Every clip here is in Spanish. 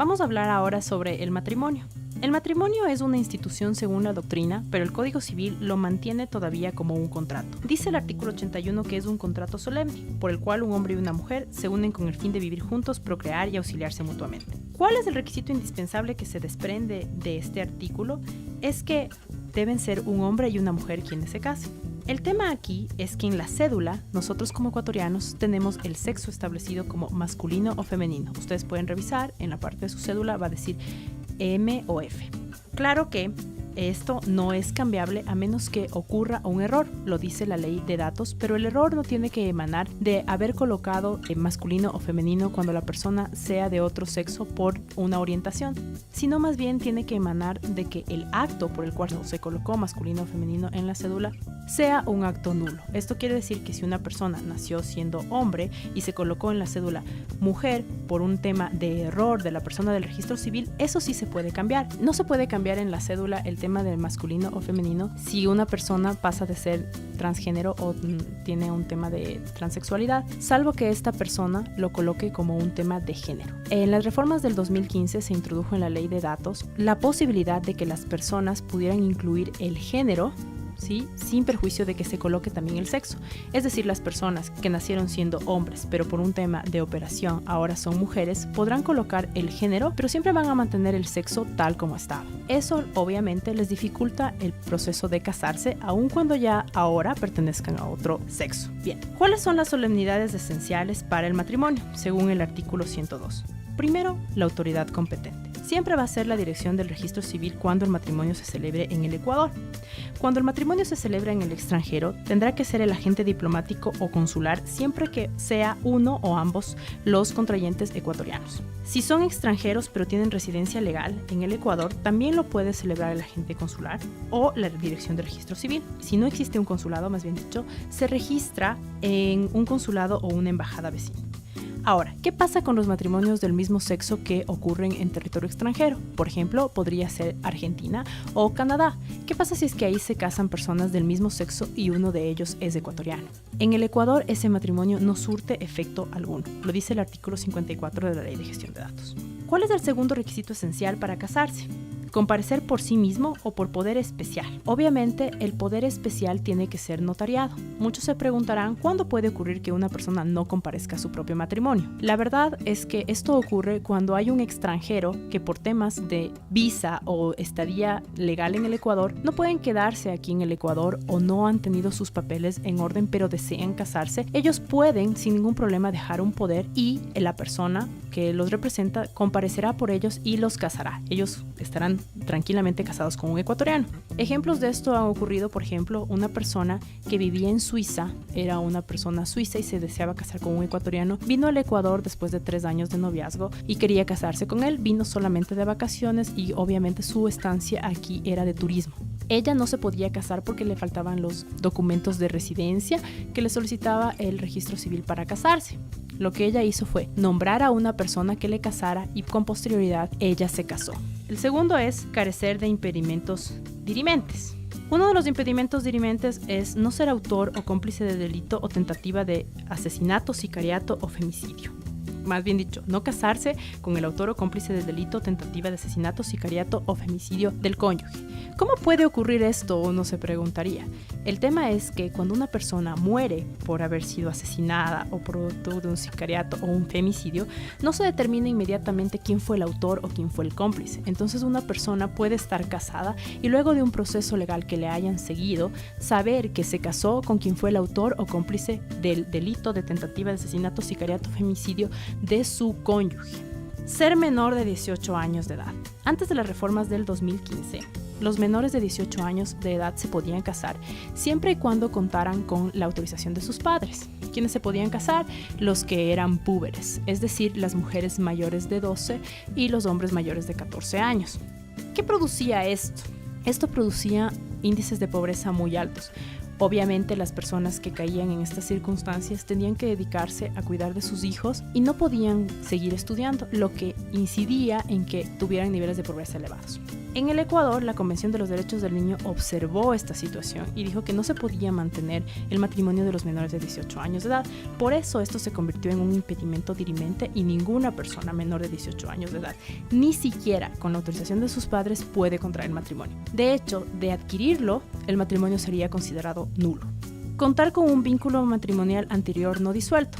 Vamos a hablar ahora sobre el matrimonio. El matrimonio es una institución según la doctrina, pero el Código Civil lo mantiene todavía como un contrato. Dice el artículo 81 que es un contrato solemne, por el cual un hombre y una mujer se unen con el fin de vivir juntos, procrear y auxiliarse mutuamente. ¿Cuál es el requisito indispensable que se desprende de este artículo? Es que deben ser un hombre y una mujer quienes se casen. El tema aquí es que en la cédula, nosotros como ecuatorianos tenemos el sexo establecido como masculino o femenino. Ustedes pueden revisar, en la parte de su cédula va a decir M o F. Claro que esto no es cambiable a menos que ocurra un error, lo dice la ley de datos, pero el error no tiene que emanar de haber colocado masculino o femenino cuando la persona sea de otro sexo por una orientación, sino más bien tiene que emanar de que el acto por el cual se colocó masculino o femenino en la cédula sea un acto nulo. Esto quiere decir que si una persona nació siendo hombre y se colocó en la cédula mujer por un tema de error de la persona del registro civil, eso sí se puede cambiar. No se puede cambiar en la cédula el tema del masculino o femenino si una persona pasa de ser transgénero o tiene un tema de transexualidad, salvo que esta persona lo coloque como un tema de género. En las reformas del 2015 se introdujo en la ley de datos la posibilidad de que las personas pudieran incluir el género, ¿sí?, sin perjuicio de que se coloque también el sexo. Es decir, las personas que nacieron siendo hombres, pero por un tema de operación ahora son mujeres, podrán colocar el género, pero siempre van a mantener el sexo tal como estaba. Eso obviamente les dificulta el proceso de casarse, aun cuando ya ahora pertenezcan a otro sexo. Bien, ¿cuáles son las solemnidades esenciales para el matrimonio, según el artículo 102? Primero, la autoridad competente. Siempre va a ser la dirección del registro civil cuando el matrimonio se celebre en el Ecuador. Cuando el matrimonio se celebra en el extranjero, tendrá que ser el agente diplomático o consular siempre que sea uno o ambos los contrayentes ecuatorianos. Si son extranjeros pero tienen residencia legal en el Ecuador, también lo puede celebrar el agente consular o la dirección del registro civil. Si no existe un consulado, más bien dicho, se registra en un consulado o una embajada vecina. Ahora, ¿qué pasa con los matrimonios del mismo sexo que ocurren en territorio extranjero? Por ejemplo, podría ser Argentina o Canadá. ¿Qué pasa si es que ahí se casan personas del mismo sexo y uno de ellos es ecuatoriano? En el Ecuador, ese matrimonio no surte efecto alguno. Lo dice el artículo 54 de la Ley de Gestión de Datos. ¿Cuál es el segundo requisito esencial para casarse? Comparecer por sí mismo o por poder especial. Obviamente, el poder especial tiene que ser notariado. Muchos se preguntarán cuándo puede ocurrir que una persona no comparezca a su propio matrimonio. La verdad es que esto ocurre cuando hay un extranjero que por temas de visa o estadía legal en el Ecuador no pueden quedarse aquí en el Ecuador o no han tenido sus papeles en orden pero desean casarse. Ellos pueden sin ningún problema dejar un poder y la persona que los representa comparecerá por ellos y los casará. Ellos estarán tranquilamente casados con un ecuatoriano. Ejemplos de esto han ocurrido, por ejemplo, una persona que vivía en Suiza, era una persona suiza y se deseaba casar con un ecuatoriano, vino al Ecuador después de 3 años de noviazgo y quería casarse con él, vino solamente de vacaciones y obviamente su estancia aquí era de turismo. Ella no se podía casar porque le faltaban los documentos de residencia que le solicitaba el registro civil para casarse. Lo que ella hizo fue nombrar a una persona que le casara y con posterioridad ella se casó. El segundo es carecer de impedimentos dirimentes. Uno de los impedimentos dirimentes es no ser autor o cómplice de delito o tentativa de asesinato, sicariato o femicidio. Más bien dicho, no casarse con el autor o cómplice de delito, tentativa de asesinato, sicariato o femicidio del cónyuge. ¿Cómo puede ocurrir esto? Uno se preguntaría. El tema es que cuando una persona muere por haber sido asesinada o producto de un sicariato o un femicidio, no se determina inmediatamente quién fue el autor o quién fue el cómplice. Entonces una persona puede estar casada y luego de un proceso legal que le hayan seguido, saber que se casó con quien fue el autor o cómplice del delito de tentativa de asesinato, sicariato o femicidio de su cónyuge. Ser menor de 18 años de edad. Antes de las reformas del 2015, los menores de 18 años de edad se podían casar siempre y cuando contaran con la autorización de sus padres. ¿Quiénes se podían casar? Los que eran púberes, es decir, las mujeres mayores de 12 y los hombres mayores de 14 años. ¿Qué producía esto? Esto producía índices de pobreza muy altos. Obviamente las personas que caían en estas circunstancias tenían que dedicarse a cuidar de sus hijos y no podían seguir estudiando, lo que incidía en que tuvieran niveles de pobreza elevados. En el Ecuador, la Convención de los Derechos del Niño observó esta situación y dijo que no se podía mantener el matrimonio de los menores de 18 años de edad. Por eso esto se convirtió en un impedimento dirimente y ninguna persona menor de 18 años de edad, ni siquiera con la autorización de sus padres, puede contraer matrimonio. De hecho, de adquirirlo, el matrimonio sería considerado nulo. Contar con un vínculo matrimonial anterior no disuelto.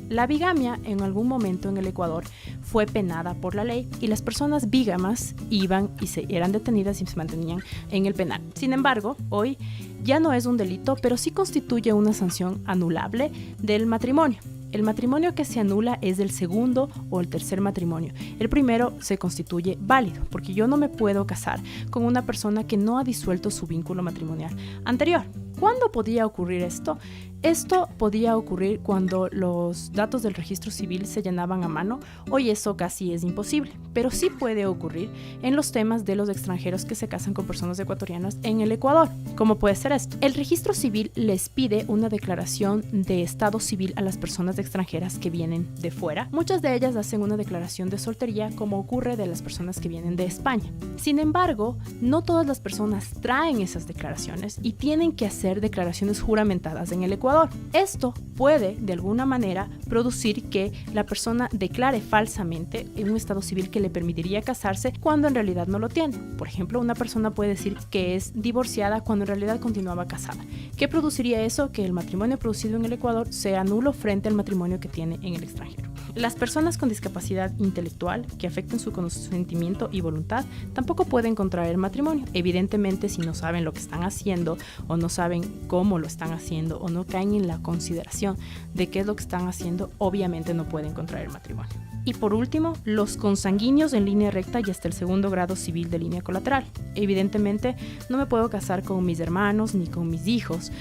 La bigamia en algún momento en el Ecuador fue penada por la ley y las personas bígamas iban y eran detenidas y se mantenían en el penal. Sin embargo, hoy ya no es un delito, pero sí constituye una sanción anulable del matrimonio. El matrimonio que se anula es el segundo o el tercer matrimonio. El primero se constituye válido, porque yo no me puedo casar con una persona que no ha disuelto su vínculo matrimonial anterior. ¿Cuándo podía ocurrir esto? Esto podía ocurrir cuando los datos del registro civil se llenaban a mano. Hoy eso casi es imposible, pero sí puede ocurrir en los temas de los extranjeros que se casan con personas ecuatorianas en el Ecuador. ¿Cómo puede ser esto? El registro civil les pide una declaración de estado civil a las personas extranjeras que vienen de fuera. Muchas de ellas hacen una declaración de soltería, como ocurre de las personas que vienen de España. Sin embargo, no todas las personas traen esas declaraciones y tienen que hacer declaraciones juramentadas en el Ecuador. Esto puede, de alguna manera, producir que la persona declare falsamente en un estado civil que le permitiría casarse cuando en realidad no lo tiene. Por ejemplo, una persona puede decir que es divorciada cuando en realidad continuaba casada. ¿Qué produciría eso? Que el matrimonio producido en el Ecuador sea nulo frente al matrimonio que tiene en el extranjero. Las personas con discapacidad intelectual que afecten su consentimiento y voluntad tampoco pueden contraer matrimonio. Evidentemente, si no saben lo que están haciendo o no saben cómo lo están haciendo o no caen en la consideración de qué es lo que están haciendo, obviamente no pueden contraer matrimonio. Y por último, los consanguíneos en línea recta y hasta el segundo grado civil de línea colateral. Evidentemente, no me puedo casar con mis hermanos ni con mis hijos.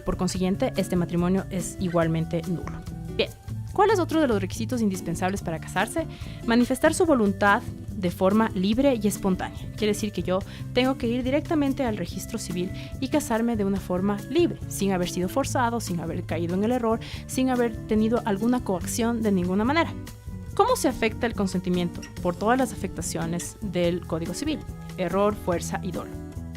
Por consiguiente, este matrimonio es igualmente nulo. Bien. ¿Cuál es otro de los requisitos indispensables para casarse? Manifestar su voluntad de forma libre y espontánea. Quiere decir que yo tengo que ir directamente al registro civil y casarme de una forma libre, sin haber sido forzado, sin haber caído en el error, sin haber tenido alguna coacción de ninguna manera. ¿Cómo se afecta el consentimiento? Por todas las afectaciones del Código Civil: error, fuerza y dolo.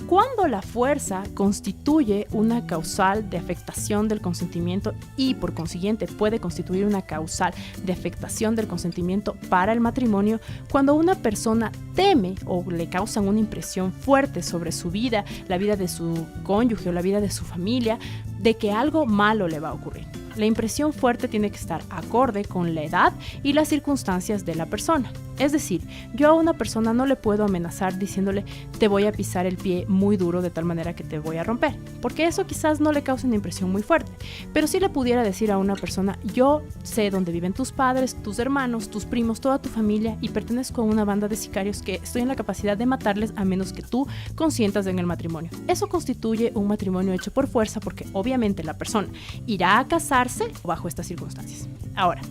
Cuando la fuerza constituye una causal de afectación del consentimiento y por consiguiente puede constituir una causal de afectación del consentimiento para el matrimonio, cuando una persona teme o le causan una impresión fuerte sobre su vida, la vida de su cónyuge o la vida de su familia, de que algo malo le va a ocurrir. La impresión fuerte tiene que estar acorde con la edad y las circunstancias de la persona. Es decir, yo a una persona no le puedo amenazar diciéndole te voy a pisar el pie muy duro de tal manera que te voy a romper, porque eso quizás no le cause una impresión muy fuerte. Pero sí le pudiera decir a una persona, yo sé dónde viven tus padres, tus hermanos, tus primos, toda tu familia y pertenezco a una banda de sicarios que estoy en la capacidad de matarles a menos que tú consientas en el matrimonio. Eso constituye un matrimonio hecho por fuerza porque obviamente la persona irá a casarse bajo estas circunstancias. Ahora,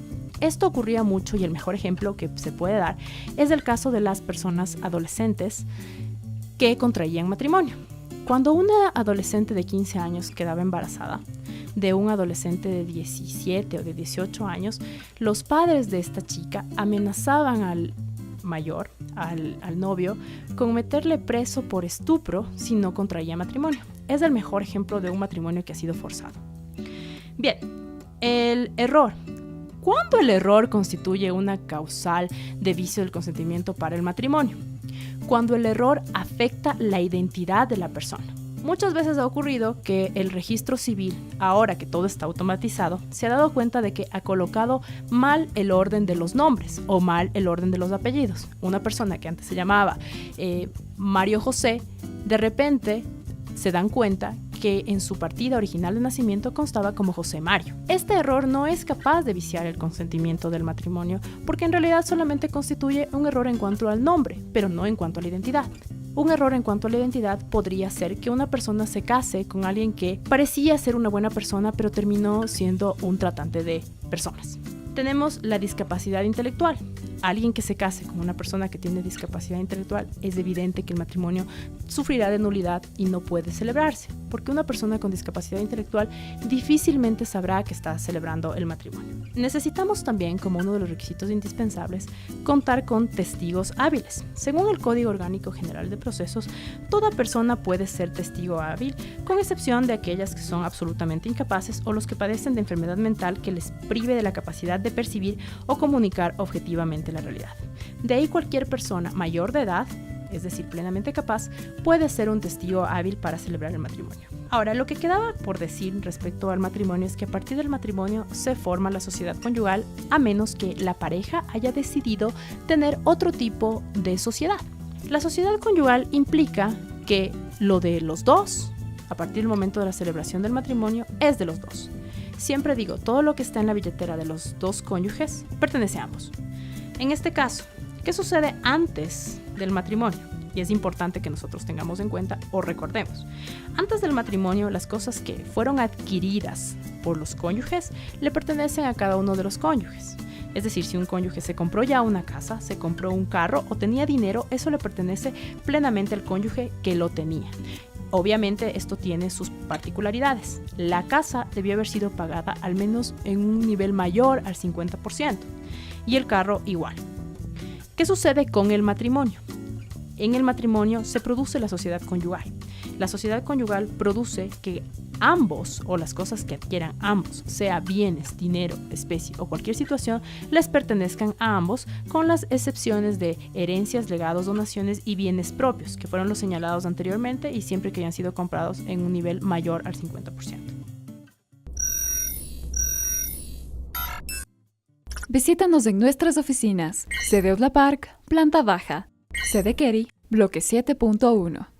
esto ocurría mucho y el mejor ejemplo que se puede dar es el caso de las personas adolescentes que contraían matrimonio. Cuando una adolescente de 15 años quedaba embarazada de un adolescente de 17 o de 18 años, los padres de esta chica amenazaban al mayor, al novio, con meterle preso por estupro si no contraía matrimonio. Es el mejor ejemplo de un matrimonio que ha sido forzado. Bien, el error. ¿Cuándo el error constituye una causal de vicio del consentimiento para el matrimonio? Cuando el error afecta la identidad de la persona. Muchas veces ha ocurrido que el registro civil, ahora que todo está automatizado, se ha dado cuenta de que ha colocado mal el orden de los nombres o mal el orden de los apellidos. Una persona que antes se llamaba Mario José, de repente se dan cuenta que en su partida original de nacimiento constaba como José Mario. Este error no es capaz de viciar el consentimiento del matrimonio porque en realidad solamente constituye un error en cuanto al nombre, pero no en cuanto a la identidad. Un error en cuanto a la identidad podría ser que una persona se case con alguien que parecía ser una buena persona, pero terminó siendo un tratante de personas. Tenemos la discapacidad intelectual. alguien que se case con una persona que tiene discapacidad intelectual, es evidente que el matrimonio sufrirá de nulidad y no puede celebrarse, porque una persona con discapacidad intelectual difícilmente sabrá que está celebrando el matrimonio. Necesitamos también, como uno de los requisitos indispensables, contar con testigos hábiles. Según el Código Orgánico General de Procesos, toda persona puede ser testigo hábil, con excepción de aquellas que son absolutamente incapaces o los que padecen de enfermedad mental que les prive de la capacidad de percibir o comunicar objetivamente la realidad. De ahí cualquier persona mayor de edad, es decir, plenamente capaz, puede ser un testigo hábil para celebrar el matrimonio. Ahora, lo que quedaba por decir respecto al matrimonio es que a partir del matrimonio se forma la sociedad conyugal, a menos que la pareja haya decidido tener otro tipo de sociedad. La sociedad conyugal implica que lo de los dos, a partir del momento de la celebración del matrimonio, es de los dos. Siempre digo, todo lo que está en la billetera de los dos cónyuges pertenece a ambos. En este caso, ¿qué sucede antes del matrimonio? Y es importante que nosotros tengamos en cuenta o recordemos. Antes del matrimonio, las cosas que fueron adquiridas por los cónyuges le pertenecen a cada uno de los cónyuges. Es decir, si un cónyuge se compró ya una casa, se compró un carro o tenía dinero, eso le pertenece plenamente al cónyuge que lo tenía. Obviamente esto tiene sus particularidades. La casa debió haber sido pagada al menos en un nivel mayor al 50% y el carro igual. ¿Qué sucede con el matrimonio? En el matrimonio se produce la sociedad conyugal. La sociedad conyugal produce que ambos o las cosas que adquieran ambos, sea bienes, dinero, especie o cualquier situación, les pertenezcan a ambos, con las excepciones de herencias, legados, donaciones y bienes propios, que fueron los señalados anteriormente y siempre que hayan sido comprados en un nivel mayor al 50%. Visítanos en nuestras oficinas. Sede Osla Park, planta baja. Sede Kerry, bloque 7.1.